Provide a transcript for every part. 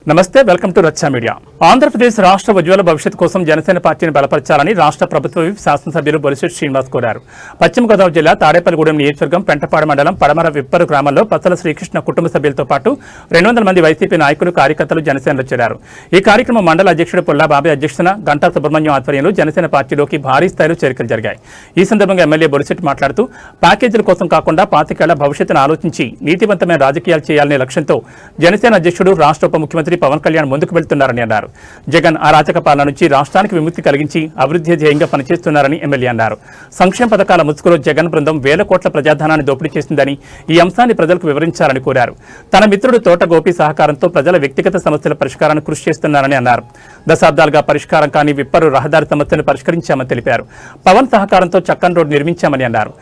నమస్తే, welcome to రచ్చా media. Andhra Pradesh రాష్ట్ర ఉజ్వల భవిష్యత్ కోసం జనసేన పార్టీని బలపరచాలని రాష్ట్ర ప్రభుత్వ విప్ శాసనసభ్యులు బొలిశెట్టి శ్రీనివాస్ కోరారు. పశ్చిమ గోదావరి జిల్లా తాడేపల్లిగూడెం నియోజకవర్గం పెంటపాడు మండలం పడమర విప్పరు గ్రామంలో పచ్చల శ్రీకృష్ణ కుటుంబ సభ్యులతో పాటు 200 మంది వైసీపీ నాయకులు కార్యకర్తలు జనసేనలో చేరారు. ఈ కార్యక్రమం మండల అధ్యక్షుడు పుల్లా బాబీ అధ్యక్షతన గంటా సుబ్రహ్మణ్యం ఆధ్వర్యంలో జనసేన పార్టీలోకి భారీ స్థాయిలో చేరికలు జరిగాయి. ఈ సందర్భంగా ఎమ్మెల్యే బొలిశెట్టి మాట్లాడుతూ ప్యాకేజీల కోసం కాకుండా 25 ఏళ్ల భవిష్యత్తును ఆలోచించి నీతివంతమైన రాజకీయాలు చేయాలనే లక్ష్యంతో జనసేన అధ్యక్షుడు రాష్ట్ర ఉప ముఖ్యమంత్రి పవన్ కళ్యాణ్ ముందుకు వెళ్తున్నారని అన్నారు. జగన్ అరాచక పాలన నుంచి రాష్ట్రానికి విముక్తి కలిగించి అభివృద్ధి ధ్యేయంగా పనిచేస్తున్నారని ఎమ్మెల్యే అన్నారు. సంక్షేమ పథకాల ముసుగులో జగన్ బృందం వేల కోట్ల ప్రజాధనాన్ని దోపిడీ చేసిందని, ఈ అంశాన్ని ప్రజలకు వివరించాలని కోరారు. తన మిత్రుడు తోట గోపి సహకారంతో ప్రజల వ్యక్తిగత సమస్యల పరిష్కారానికి కృషి చేస్తున్నారని అన్నారు. దశాబ్దాలుగా పరిష్కారం కాని విప్పరు రహదారి సమస్యను పరిష్కరించామని తెలిపారు. పవన్ సహకారంతో చక్కన్ రోడ్ నిర్మించామని అన్నారు.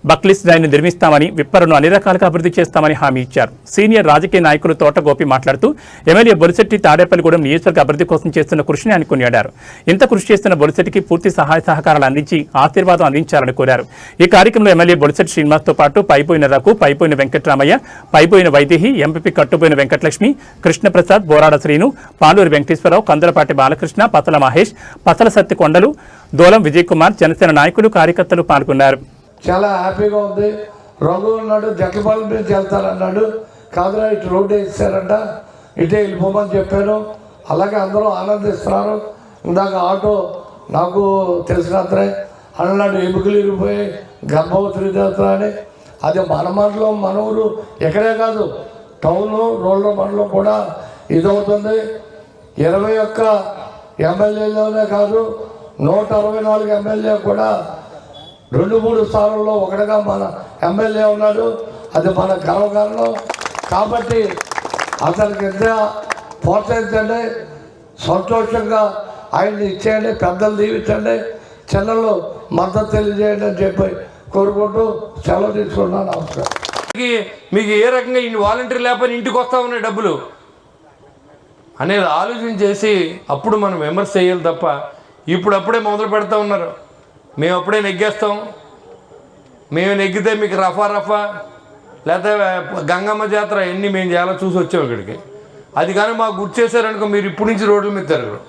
బక్లిస్ డ్రైన్ నిర్మిస్తామని, విప్పరును అన్ని రకాలుగా అభివృద్ధి చేస్తామని హామీ ఇచ్చారు. సీనియర్ రాజకీయ నాయకులు తోట గోపి మాట్లాడుతూ ఎమ్మెల్యే బొలిశెట్టి తాడేపల్లిగూడెం నియోజకవర్గ అభివృద్ధి కోసం చేస్తున్న కృషిని ఆయన కొనియాడారు. ఇంత కృషి చేస్తున్న బొలిశెట్టికి పూర్తి సహాయ సహకారాలు అందించి ఆశీర్వాదం అందించాలని కోరారు. ఈ కార్యక్రమంలో ఎమ్మెల్యే బొలిశెట్టి శ్రీనివాస్తో పాటు పైపోయిన రఘు, పైపోయిన వెంకటరామయ్య, పైపోయిన వైదేహి, ఎంపీ కట్టుపోయిన వెంకటలక్ష్మి, కృష్ణప్రసాద్, బోరాడ శ్రీను, పాలూరి వెంకటేశ్వరరావు, కందలపాటి బాలకృష్ణ, పతల మహేష్, పతల సత్తి కొండలు, దోలం విజయ్ కుమార్, జనసేన నాయకులు కార్యకర్తలు పాల్గొన్నారు. చాలా హ్యాపీగా ఉంది. రఘు అన్నాడు జట్లపాలెం నుంచి వెళ్తారన్నాడు, కాదురా ఇటు రోడ్డు వేసారంట, ఇటే వెళ్ళిపోమని చెప్పాను. అలాగే అందరూ ఆనందిస్తున్నారు. ఇందాక ఆటో నాకు తెలిసిన అతనే అన్నాడు ఎముకలు ఇరిగిపోయి గర్భవతులు దేవతలు అని. అది మన మండలం, మన ఊరు ఎక్కడే కాదు, టౌను రోడ్ల మండలం కూడా ఇదవుతుంది. 21 ఎమ్మెల్యేలోనే కాదు 164 ఎమ్మెల్యే కూడా 2-3 స్థానాల్లో ఒకటిగా మన ఎమ్మెల్యే ఉన్నాడు. అది మన గర్వకారణం. కాబట్టి అతనికి ఎంత ప్రోత్సహించండి, సంతోషంగా ఆయన్ని ఇచ్చేయండి, పెద్దలు దీవించండి, చిన్నలు మద్దతు తెలియజేయండి అని చెప్పి కోరుకుంటూ సెలవు తీసుకున్నాను. నమస్కారం. మీకు ఏ రకంగా ఇన్ని వాలంటీర్ లేకపోయినా ఇంటికి వస్తా ఉన్నాయి డబ్బులు అనేది ఆలోచన చేసి అప్పుడు మనం విమర్శ చేయాలి తప్ప ఇప్పుడప్పుడే మొదలు పెడతా ఉన్నారు. మేము అప్పుడే నెగ్గేస్తాం, మేము నెగ్గితే మీకు రఫా లేకపోతే గంగమ్మ జాతర ఎన్ని మేము చాలా చూసి వచ్చాం ఇక్కడికి. అది కానీ మాకు గుర్తు చేశారనుకో మీరు ఇప్పటి నుంచి రోడ్ల మీద తిరగరు.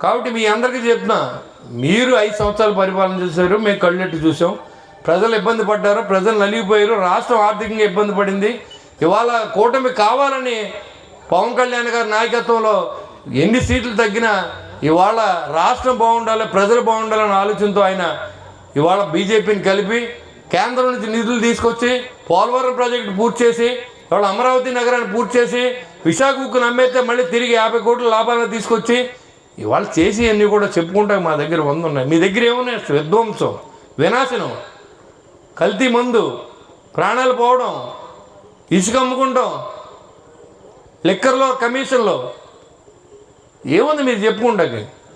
కాబట్టి మీ అందరికీ చెప్తున్నా, మీరు 5 సంవత్సరాలు పరిపాలన చేశారు, మేము కళ్ళెట్టి చూసాం. ప్రజలు ఇబ్బంది పడ్డారు, ప్రజలు నలిగిపోయారు, రాష్ట్రం ఆర్థికంగా ఇబ్బంది పడింది. ఇవాళ కూటమి కావాలని పవన్ కళ్యాణ్ గారి నాయకత్వంలో ఎన్ని సీట్లు తగ్గినా ఇవాళ రాష్ట్రం బాగుండాలి, ప్రజలు బాగుండాలనే ఆలోచనతో ఆయన ఇవాళ బీజేపీని కలిపి కేంద్రం నుంచి నిధులు తీసుకొచ్చి పోలవరం ప్రాజెక్టు పూర్తి చేసి, ఇవాళ అమరావతి నగరాన్ని పూర్తి చేసి, విశాఖ ఉక్కును అమ్మేస్తే మళ్ళీ తిరిగి 50 కోట్ల లాభాలను తీసుకొచ్చి ఇవాళ చేసి అన్నీ కూడా చెప్పుకుంటా మా దగ్గర 100 ఉన్నాయి. మీ దగ్గర ఏమున్నాయి? విధ్వంసం, వినాశనం, కల్తీ మందు, ప్రాణాలు పోవడం, ఇసుక అమ్ముకుంటాం, లిక్కర్లో కమిషన్లో ఏముంది మీరు చెప్పుకుంటాకి?